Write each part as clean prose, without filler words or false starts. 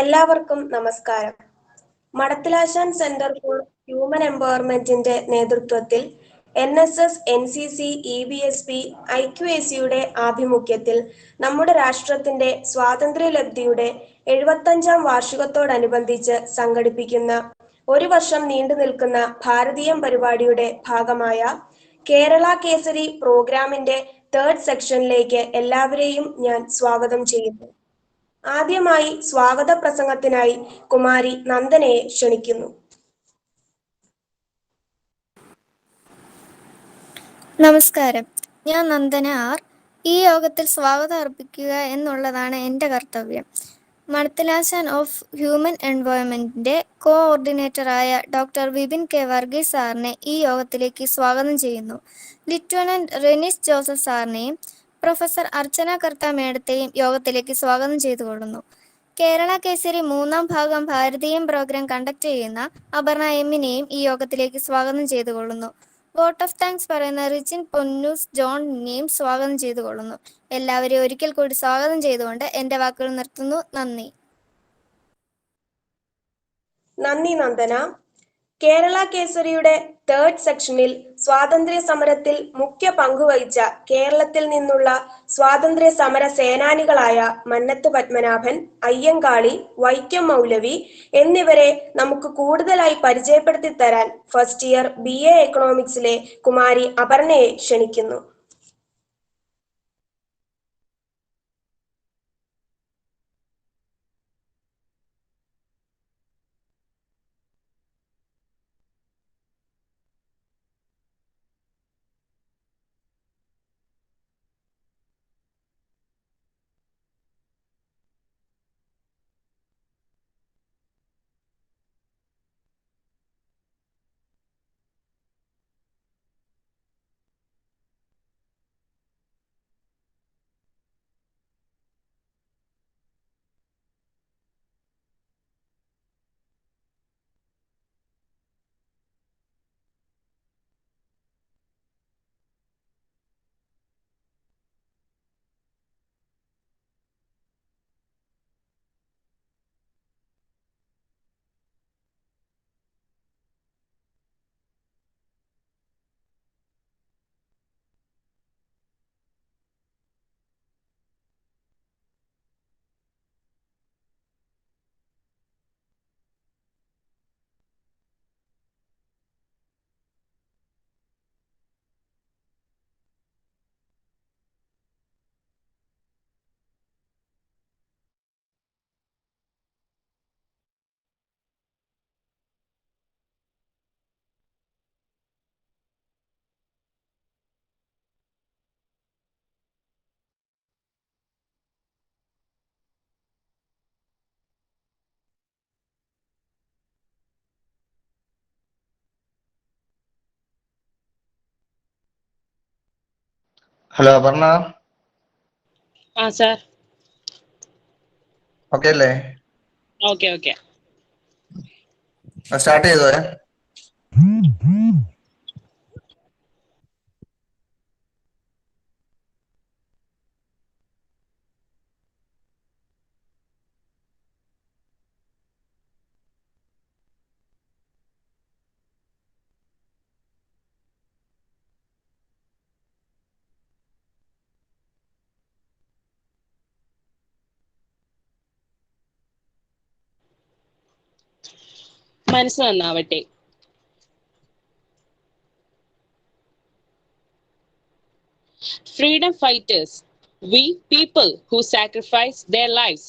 എല്ലാവർക്കും നമസ്കാരം. മടത്തിലാശാൻ centre for human എംപവർമെന്റിന്റെ നേതൃത്വത്തിൽ NSS, NCC, EBSP, IQACയുടെ ആഭിമുഖ്യത്തിൽ നമ്മുടെ രാഷ്ട്രത്തിന്റെ സ്വാതന്ത്ര്യലബ്ധിയുടെ 75-ാം വാർഷികത്തോടനുബന്ധിച്ച് സംഘടിപ്പിക്കുന്ന ഒരു വർഷം നീണ്ടുനിൽക്കുന്ന ഭാരതീയം പരിപാടിയുടെ ഭാഗമായ കേരള കേസരി പ്രോഗ്രാമിന്റെ 3rd സെക്ഷനിലേക്ക് എല്ലാവരെയും ഞാൻ സ്വാഗതം ചെയ്യുന്നു. ആദ്യമായി സ്വാഗത പ്രസംഗത്തിനായി കുമാരി നന്ദനയെ ക്ഷണിക്കുന്നു. നമസ്കാരം, ഞാൻ നന്ദന ആർ. ഈ യോഗത്തിൽ സ്വാഗതം അർപ്പിക്കുക എന്നുള്ളതാണ് എൻ്റെ കർത്തവ്യം. മടത്തിലാശാൻ ഓഫ് ഹ്യൂമൻ എൻവയോൺമെൻറ്റിൻ്റെ കോഓർഡിനേറ്ററായ ഡോക്ടർ വിപിൻ കെ വർഗീസ് സാറിനെ ഈ യോഗത്തിലേക്ക് സ്വാഗതം ചെയ്യുന്നു. ലിeutenant റെനിസ് ജോസഫ് സാറിനെയും പ്രൊഫസർ അർച്ചന കർത്ത മേഡത്തെയും യോഗത്തിലേക്ക് സ്വാഗതം ചെയ്തുകൊള്ളുന്നു. കേരള കേസരി 3-ാം ഭാഗം ഭാരതീയം പ്രോഗ്രാം കണ്ടക്ട് ചെയ്യുന്ന അപർണ എമ്മിനെയും ഈ യോഗത്തിലേക്ക് സ്വാഗതം ചെയ്തുകൊള്ളുന്നു. വോട്ട് ഓഫ് താങ്ക്സ് പറയുന്ന റിജിൻ പൊന്നൂസ് ജോണിനെയും സ്വാഗതം ചെയ്തുകൊള്ളുന്നു. എല്ലാവരെയും ഒരിക്കൽ കൂടി സ്വാഗതം ചെയ്തുകൊണ്ട് എൻ്റെ വാക്കുകൾ നിർത്തുന്നു. നന്ദി. നന്ദി നന്ദന. കേരള കേസരിയുടെ 3rd സെക്ഷനിൽ സ്വാതന്ത്ര്യ സമരത്തിൽ മുഖ്യ പങ്കുവഹിച്ച കേരളത്തിൽ നിന്നുള്ള സ്വാതന്ത്ര്യ സമര സേനാനികളായ മന്നത്ത് പത്മനാഭൻ, അയ്യങ്കാളി, വൈക്കം മൗലവി എന്നിവരെ നമുക്ക് കൂടുതലായി പരിചയപ്പെടുത്തി തരാൻ ഫസ്റ്റ് ഇയർ BA എക്കണോമിക്സിലെ കുമാരി അപർണയെ ക്ഷണിക്കുന്നു. ഹലോ അപർണ. സാർ. ഓക്കെ അല്ലേ? ഓക്കെ. സ്റ്റാർട്ട് ചെയ്തോ? മനസ്സ് നന്നാവട്ടെ. Freedom fighters, we people who sacrifice their lives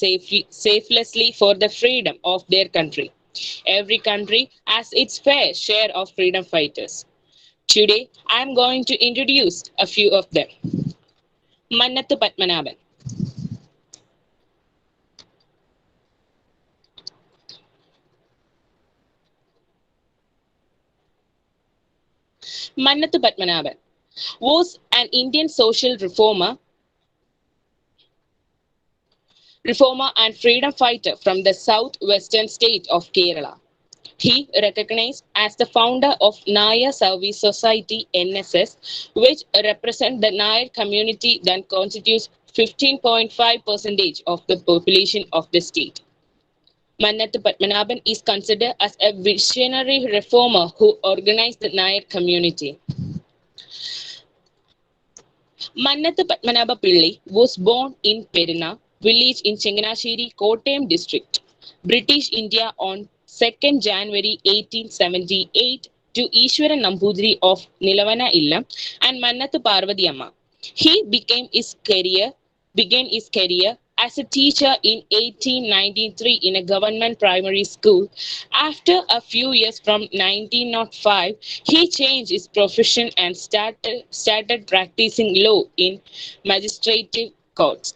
selflessly for the freedom of their country. Every country has its fair share of freedom fighters. Today, I am going to introduce a few of them. Mannathu Padmanabhan. Mannathu Padmanabhan was an Indian social reformer and freedom fighter from the southwestern state of Kerala. He recognized as the founder of Nair Service Society (NSS), which represent the Nair community that constitutes 15.5% of the population of the state. Mannathu Padmanabhan is considered as a visionary reformer who organized the Nair community. Mannathu Padmanabha Pillai was born in Perina village in Chenganasheri, Kottayam district, British India on 2nd January 1878 to Ishwaran Nambudiri of Nilavana Illam and Mannathu Parvati Amma. He began his career as a teacher in 1893 in a government primary school. After a few years from 1905, he changed his profession and started practicing law in magistrative courts.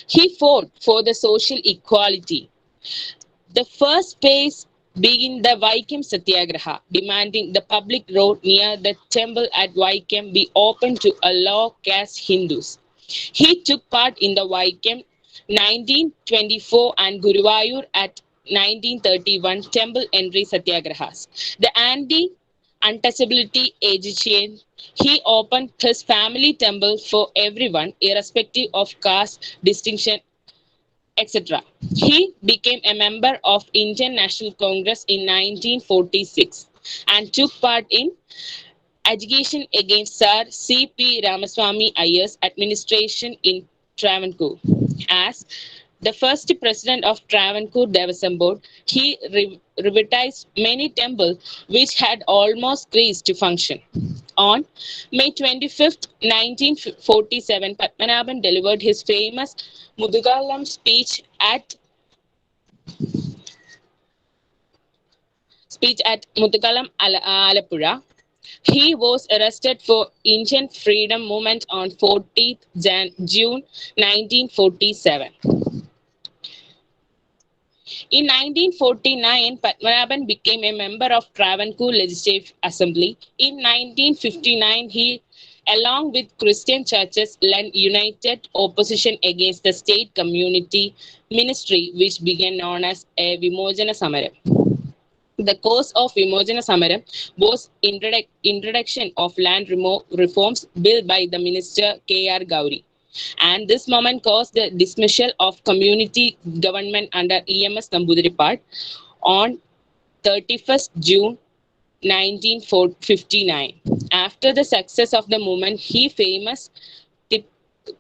He fought for the social equality. The first phase began the Vaikam Satyagraha, demanding the public road near the temple at Vaikam be opened to allow caste Hindus. He took part in the Vaikam 1924 and Guruvayur at 1931 temple entry satyagrahas. The anti-untouchability agitation, he opened his family temple for everyone, irrespective of caste distinction, etc. He became a member of Indian National Congress in 1946 and took part in agitation against Sir C.P. Ramaswamy Iyer's administration in Travancore. As the first president of Travancore Devasam Board, he revitalized many temples which had almost ceased to function. On May 25th, 1947, Padmanabhan delivered his famous Mudugalam speech at Mudugalam, Alappuzha. He was arrested for Indian freedom movement on 14th June 1947. In 1949, Padmanabhan became a member of Travancore Legislative Assembly. In 1959, he, along with Christian churches, led united opposition against the state community ministry, which began known as a Vimojana Samaram. The cause of Vimojana Samaram was introduction of land reforms bill by the minister K.R. Gauri. And this moment caused the dismissal of community government under EMS Namboodiripad on 31st June 1959. After the success of the movement, he famous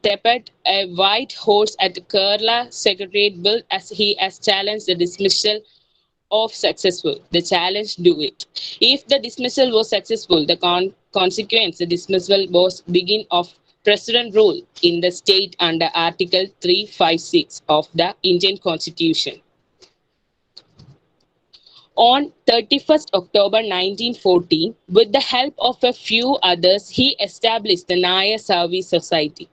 tapped a white horse at Kerala Secretariat Bill as he has challenged the dismissal of successful. The challenge do it. If the dismissal was successful, the consequence, the dismissal was begin of president rule in the state under Article 356 of the Indian Constitution. On 31st October 1914, with the help of a few others, he established the Nair Service Society.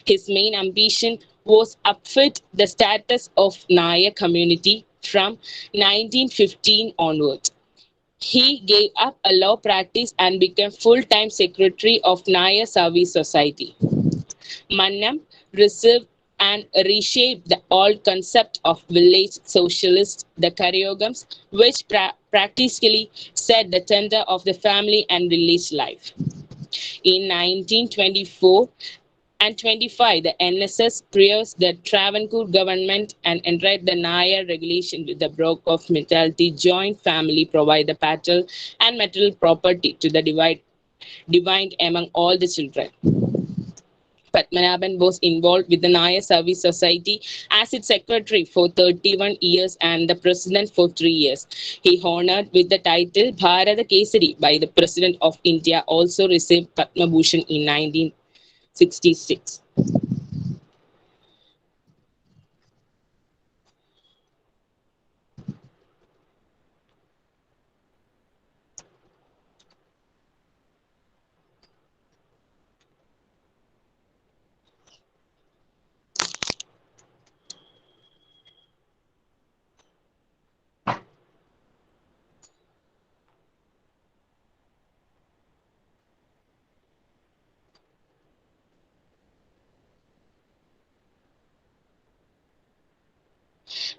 His main ambition was upfit the status of Nair community from 1915 onwards. He gave up a law practice and became full-time secretary of Nair Service Society. Mannam received and reshaped the old concept of village socialists, the Karyogams, which practically set the center of the family and village life. In 1924 and 25, the NSS prayers the Travancore government and entered the Nair regulation with the broke of mentality joint family provide the paternal and material property to the divided among all the children. Padmanabhan was involved with the Nair Service Society as its secretary for 31 years and the president for 3 years. He honored with the title Bharata Kesari by the President of India, also received Padma Bhushan in 1966.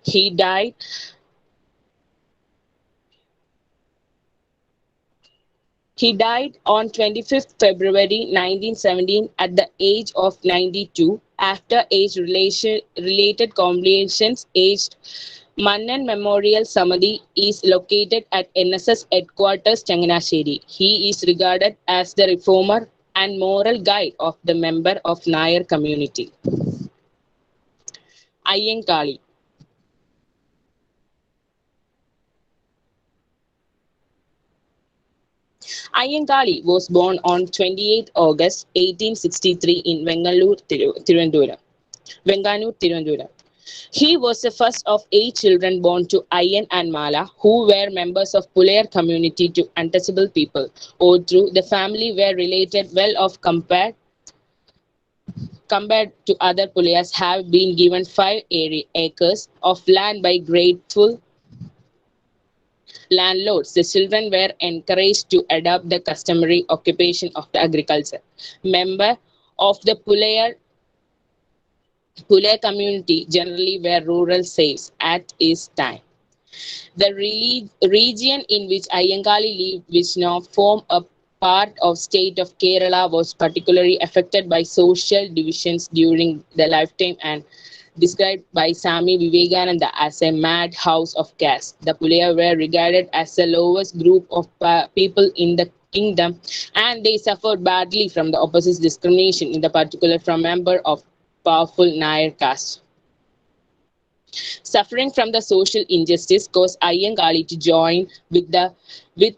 He died He died on 25th February 1917 at the age of 92 after age-related complications. Aged Mannan Memorial Samadhi is located at NSS headquarters, Changanasheri. He is regarded as the reformer and moral guide of the member of Nayar community. Ayyankali. Ayyankali was born on 28 August 1863 in Venganur, Tirunduram. He was the first of 8 children born to Ayyan and Mala, who were members of Pulayar community to untouchable people. Although the family were related well off compared to other Pulayas, have been given 5 acres of land by grateful landlords. The children were encouraged to adopt the customary occupation of the agriculture. Member of the Pulayar community generally were rural slaves at his time. The region in which Ayyankali lived, which now form a part of state of Kerala, was particularly affected by social divisions during the lifetime and described by Swami Vivekananda as a madhouse of caste. The Pulayar were regarded as the lowest group of people in the kingdom, and they suffered badly from the opposite discrimination, in the particular from member of powerful Nair caste. Suffering from the social injustice caused Ayyankali to join with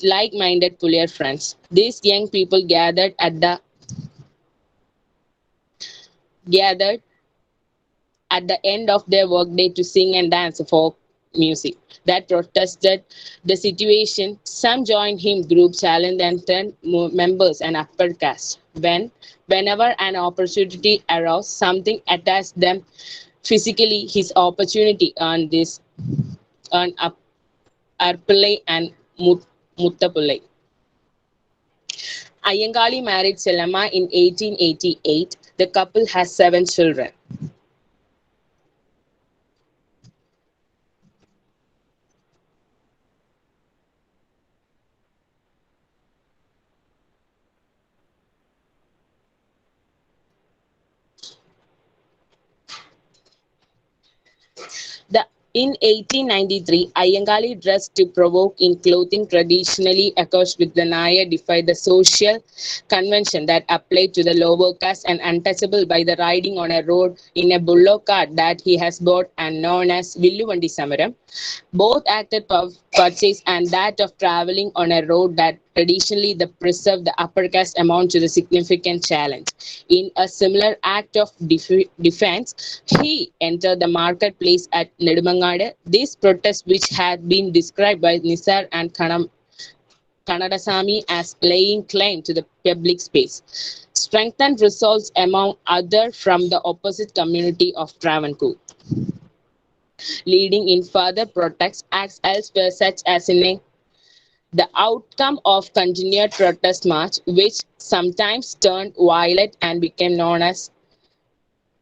like-minded Pulayar friends. These young people gathered at the end of their workday to sing and dance folk music that protested the situation. Some joined hymn group challenged and turned members and upper caste. Whenever an opportunity arose, something attached them physically. His opportunity earned Arpillai and Muttapillai. Ayyankali married Chellamma in 1888. The couple has 7 children. In 1893, Ayyankali dressed to provoke in clothing traditionally accosted with the Nayar defied the social convention that applied to the lower caste and untouchable by the riding on a road in a bullock cart that he has bought and known as Villuvandi Samaram. Both acted purchase and that of traveling on a road that traditionally the preserved the upper caste amount to the significant challenge. In a similar act of defense, he entered the marketplace at Nedumangad. This protest, which had been described by Nisar and Kannadasamy as laying claim to the public space, strengthened resolves among other from the opposite community of Travancore, leading in further protest acts elsewhere, such as in the outcome of continued protest march, which sometimes turned violent and became known as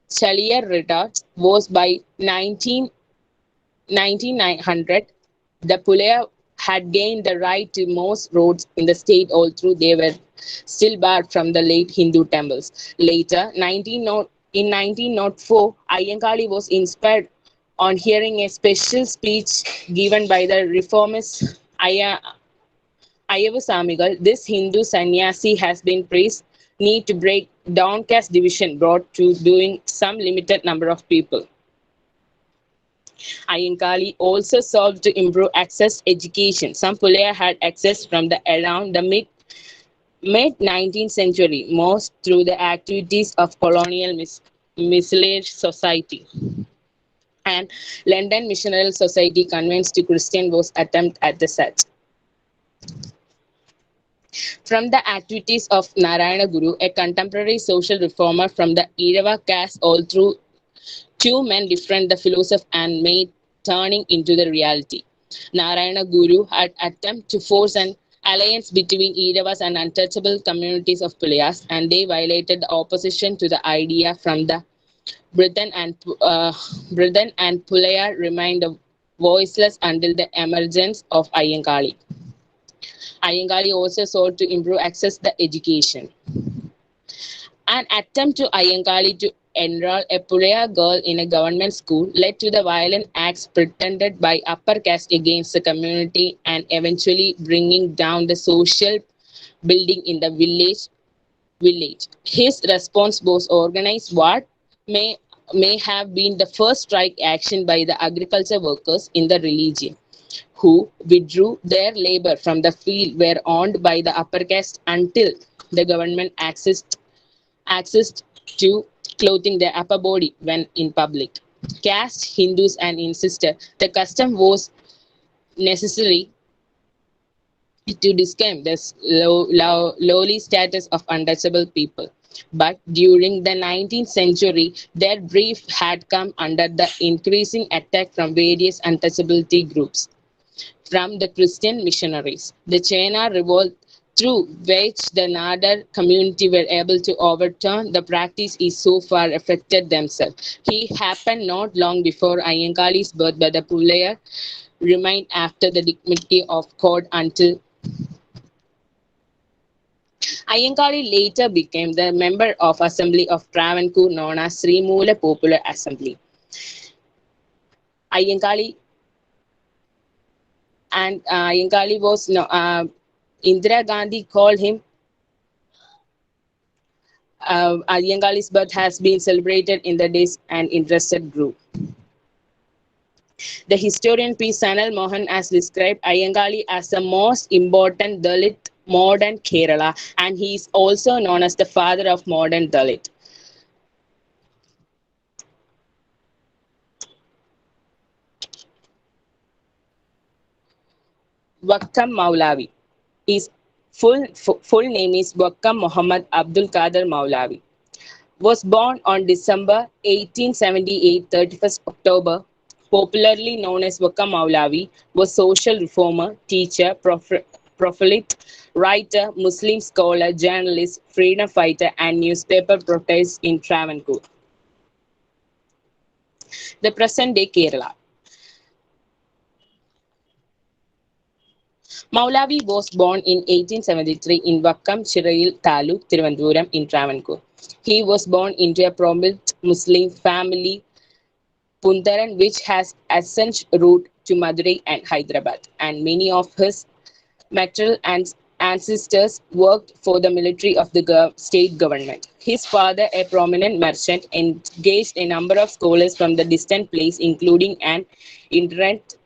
Chaliyar Retards, was by 1900. The Pulayar had gained the right to most roads in the state, although they were still barred from the late Hindu temples. Later, in 1904, Ayyankali was inspired on hearing a special speech given by the reformist Ayyavu Samigal. This Hindu sannyasi has been praised need to break down caste division brought to doing some limited number of people. Ayyankali also sought to improve access education. Some Pulayar had access from the around the mid-19th century, most through the activities of colonial missionary society and London Missionary Society convinced to Christian was attempt at the such. From the activities of Narayana Guru, a contemporary social reformer from the Irava caste, all through 2 men different the philosophy and made turning into the reality. Narayana Guru had attempted to force an alliance between Iravas and untouchable communities of Pulayas, and they violated the opposition to the idea from the Britain and Pulayar remained voiceless until the emergence of Ayyankali. Ayangali also sought to improve access to education. An attempt to Ayangali to enroll a Pulaya girl in a government school led to the violent acts pretended by upper caste against the community and eventually bringing down the social building in the village. His response was organized what may have been the first strike action by the agriculture workers in the region, who withdrew their labor from the field were owned by the upper caste until the government access to clothing their upper body when in public. Caste Hindus and insisted the custom was necessary to disclaim the lowly status of untouchable people. But during the 19th century, their brief had come under the increasing attack from various untouchability groups. From the Christian missionaries, the China revolt through which the Nadar community were able to overturn the practice is so far affected themselves. He happened not long before Ayangani's birth, but the Pulaya remained after the dignity of court until Ayangali later became the member of Assembly of Travancore known as Sri Mula Popular Assembly. Ayangali and Ayangali was Indira Gandhi called him. Ayangali's birth has been celebrated in the days and interested group. The historian P. Sanal Mohan has described Ayangali as the most important Dalit modern Kerala, and he is also known as the father of modern Dalit. Wakam Maulavi. His full name is Wakam Muhammad Abdul Qadir Maulavi. Was born on December 1878, 31st October, popularly known as Wakam Maulavi, was social reformer, teacher, prophet, writer, Muslim scholar, journalist, freedom fighter, and newspaper protest in Travancore. The present-day Kerala. Maulavi was born in 1873 in Vakkam Chirayil Taluk, Thiruvananthapuram in Travancore. He was born into a prominent Muslim family, Pundaran, which has ascent route to Madurai and Hyderabad, and many of his maternal ancestors worked for the military of the state government. His father, a prominent merchant, engaged a number of scholars from the distant place, including an itinerant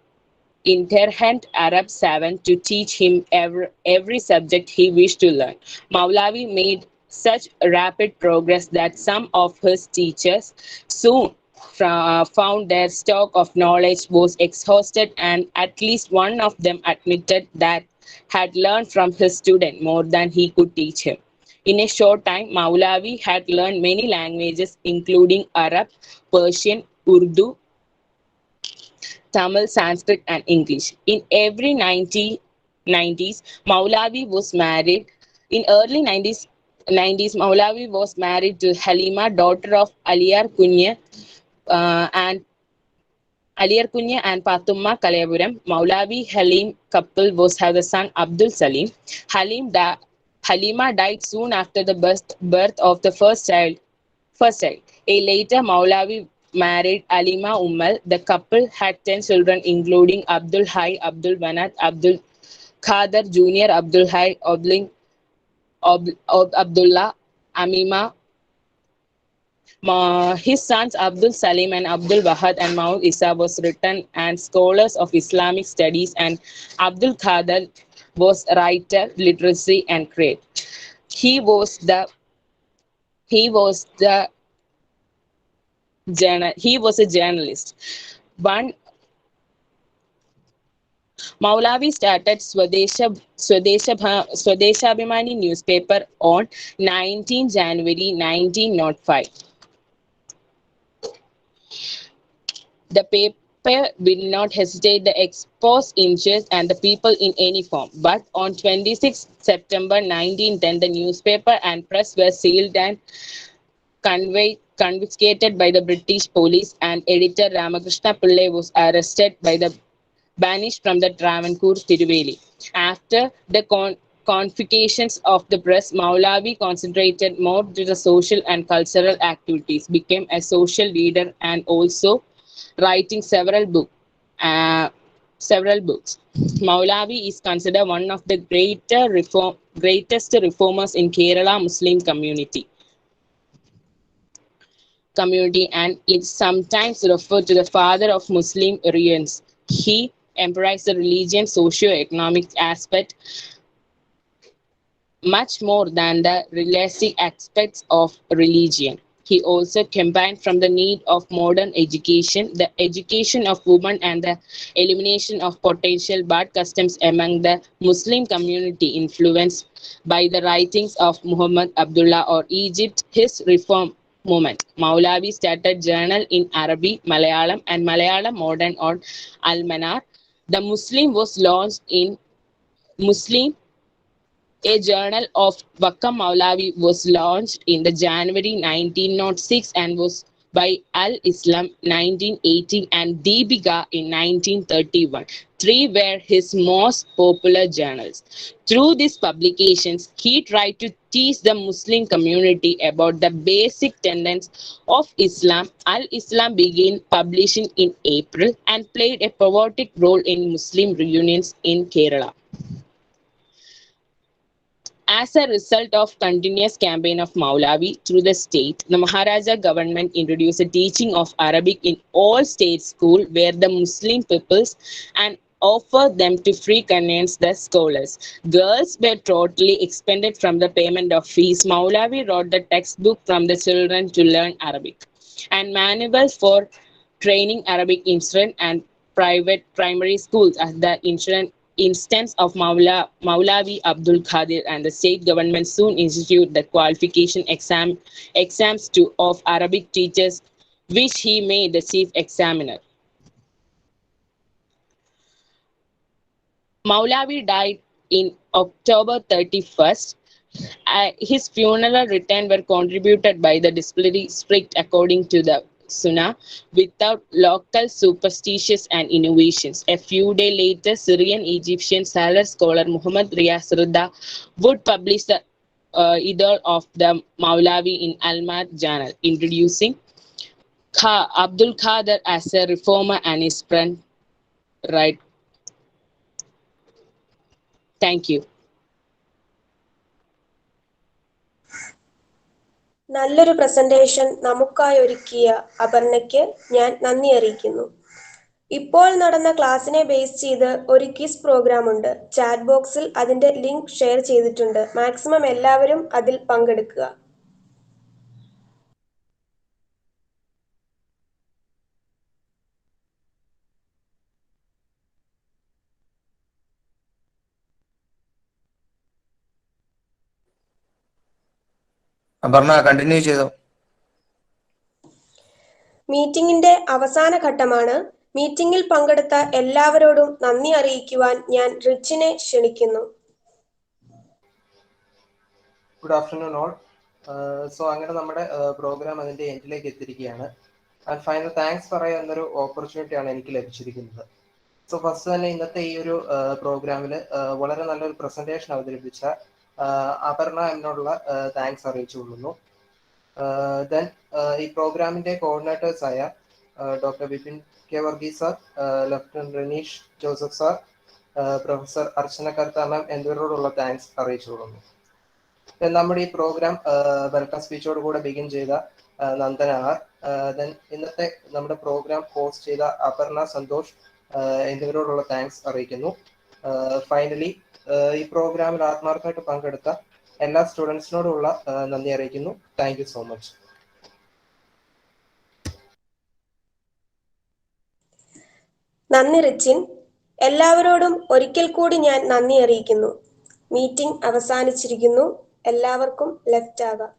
Arab savant, to teach him every subject he wished to learn. Maulavi made such rapid progress that some of his teachers soon found their stock of knowledge was exhausted, and at least one of them admitted that had learned from his student more than he could teach him. In a short time, Maulavi had learned many languages, including Arab, Persian, Urdu, Tamil, Sanskrit, and English. In early 90s, Maulavi was married. In early 90s, Maulavi was married to Halima, daughter of Aliyar Kunya and Patumma Kalayapuram. Maulavi Halim couple was have the son Abdul Salim. Halima died soon after the birth of the first child. A later Maulavi married Alima Ummal. The couple had 10 children, including Abdul Hai, Abdul Banat, Abdul Khader Jr., Abdul Hai, Abdullah, Amima. His sons Abdul Salim and Abdul Wahad and Maud Isa was written and scholars of Islamic studies, and Abdul Khader was writer, literacy, and trade. He was a journalist. Maulavi started Swadeshabhimani newspaper on 19 January 1905. The paper will not hesitate to expose injuries and the people in any form. But on 26 September 1910, the newspaper and press were sealed and confiscated by the British police, and editor Ramakrishna Pillai was banished from the Travancore Tiruveli. After the confiscations of the press, Maulavi concentrated more to the social and cultural activities, became a social leader, and also writing several books. Maulavi is considered one of the greatest reformers in Kerala Muslim community, and is sometimes referred to the father of Muslim Orients. He embraced the religion socio-economic aspect much more than the realistic aspects of religion. He also campaigned from the need of modern education, the education of women, and the elimination of potential bad customs among the Muslim community influenced by the writings of Muhammad Abdullah or Egypt, his reform movement. Maulavi started journal in Arabic, Malayalam, and Malayalam Modern on Al-Manar. The Muslim was launched in Muslim a journal of Wakka Maulavi was launched in the January 1906 and was by Al-Islam 1918 and Deepika in 1931. Three were his most popular journals. Through these publications, he tried to teach the Muslim community about the basic tenets of Islam. Al-Islam began publishing in April and played a pivotal role in Muslim reunions in Kerala. As a result of continuous campaign of Maulavi through the state, the Maharaja government introduced a teaching of Arabic in all state schools where the Muslim peoples and offered them to free conveyance the scholars. Girls were totally expended from the payment of fees. Maulavi wrote the textbook from the children to learn Arabic and manuals for training Arabic in student and private primary schools at the instance of Maulavi Abdul Qadir, and the state government soon instituted the qualification exams of Arabic teachers, which he made the chief examiner. Maulavi died in October 31st. His funeral return were contributed by the disciplinary strict according to the Sunnah without local superstitions and innovations. A few days later, Syrian Egyptian scholar Muhammad Riyaz Rida would publish the Idol of the Maulavi in Al-Mad Journal, introducing Abdul Qadir as a reformer and his friend. Right. Thank you. നല്ലൊരു presentation നമുക്കായി ഒരുക്കിയ അപർണയ്ക്ക് ഞാൻ നന്ദി അറിയിക്കുന്നു. ഇപ്പോൾ നടന്ന ക്ലാസ്സിനെ base ചെയ്ത് ഒരു ക്വിസ് പ്രോഗ്രാം ഉണ്ട്. ചാറ്റ് ബോക്സിൽ അതിന്റെ ലിങ്ക് ഷെയർ ചെയ്തിട്ടുണ്ട്. മാക്സിമം എല്ലാവരും അതിൽ പങ്കെടുക്കുക. അപർണ കണ്ടിന്യൂ ചെയ്തോ. മീറ്റിംഗിന്റെ അവസാന ഘട്ടമാണ്. മീറ്റിംഗിൽ പങ്കെടുത്ത എല്ലാവരോടും നന്ദി അറിയിക്കുവാൻ ഞാൻ റിച്ചിനെ ക്ഷണിക്കുന്നു. Good afternoon all. സോ അങ്ങനെ നമ്മുടെ പ്രോഗ്രാം അതിന്റെ എൻഡിലേക്ക് എത്തിയിരിക്കുകയാണ്. ആൻഡ് ഫൈനൽ താങ്ക്സ് പറയാവുന്നൊരു ഓപ്പർച്യൂണിറ്റിയാണ് എനിക്ക് ലഭിച്ചിരിക്കുന്നത്. സോ ഫസ്റ്റ് തന്നെ ഇന്നത്തെ ഈ ഒരു പ്രോഗ്രാമിൽ വളരെ നല്ലൊരു പ്രസന്റേഷൻ അവതരിപ്പിച്ച അപർണ എന്നോടുള്ള താങ്ക്സ് അറിയിച്ചുകൊള്ളുന്നു. ദെൻ ഈ പ്രോഗ്രാമിന്റെ കോർഡിനേറ്റേഴ്സ് ആയ doctor Vipin K Varghese sir, lieutenant Raneesh Joseph sir, professor Archana Kartha ma'am എന്നിവരോടുള്ള താങ്ക്സ് അറിയിച്ചുകൊള്ളുന്നു. നമ്മുടെ ഈ പ്രോഗ്രാം വെൽക്കം സ്പീച്ചോട് കൂടെ ബിഗിൻ ചെയ്ത നന്ദന ആർ, ദെൻ ഇന്നത്തെ നമ്മുടെ പ്രോഗ്രാം ഹോസ്റ്റ് ചെയ്ത അപർണ സന്തോഷ് എന്നിവരോടുള്ള താങ്ക്സ് അറിയിക്കുന്നു. ഫൈനലി ഈ പ്രോഗ്രാമിൽ ആത്മാർത്ഥമായിട്ട് പങ്കെടുത്ത എല്ലാ സ്റ്റുഡൻസിനോടുള്ള നന്ദി അറിയിക്കുന്നു. Thank you so much. നന്ദി റിച്ചിൻ. എല്ലാവരോടും ഒരിക്കൽ കൂടി ഞാൻ നന്ദി അറിയിക്കുന്നു. മീറ്റിംഗ് അവസാനിച്ചിരിക്കുന്നു. എല്ലാവർക്കും ലെഫ്റ്റ് ആകാം.